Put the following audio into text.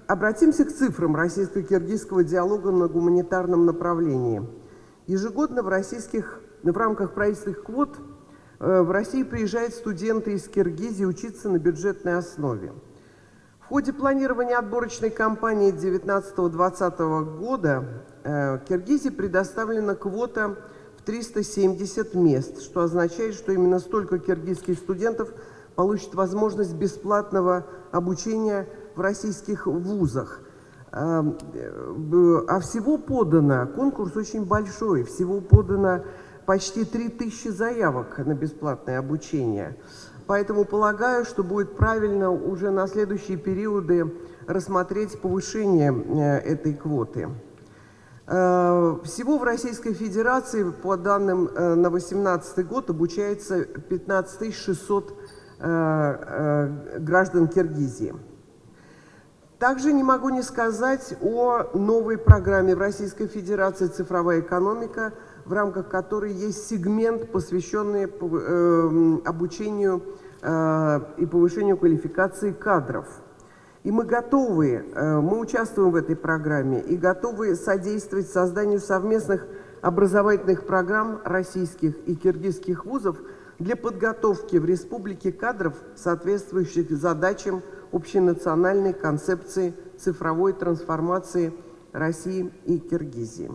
Обратимся к цифрам российско-киргизского диалога на гуманитарном направлении. Ежегодно в рамках правительственных квот в Россию приезжают студенты из Киргизии учиться на бюджетной основе. В ходе планирования отборочной кампании 2019-2020 года Киргизии предоставлена квота в 370 мест, что означает, что именно столько киргизских студентов получат возможность бесплатного обучения в российских вузах. А всего подано, конкурс очень большой, всего подано почти 3000 заявок на бесплатное обучение. Поэтому полагаю, что будет правильно уже на следующие периоды рассмотреть повышение этой квоты. Всего в Российской Федерации, по данным на 2018 год, обучается 15 600 граждан Киргизии. Также не могу не сказать о новой программе в Российской Федерации «Цифровая экономика», в рамках которой есть сегмент, посвященный обучению и повышению квалификации кадров. И мы готовы, мы участвуем в этой программе и готовы содействовать созданию совместных образовательных программ российских и киргизских вузов для подготовки в республике кадров, соответствующих задачам общенациональной концепции цифровой трансформации России и Киргизии.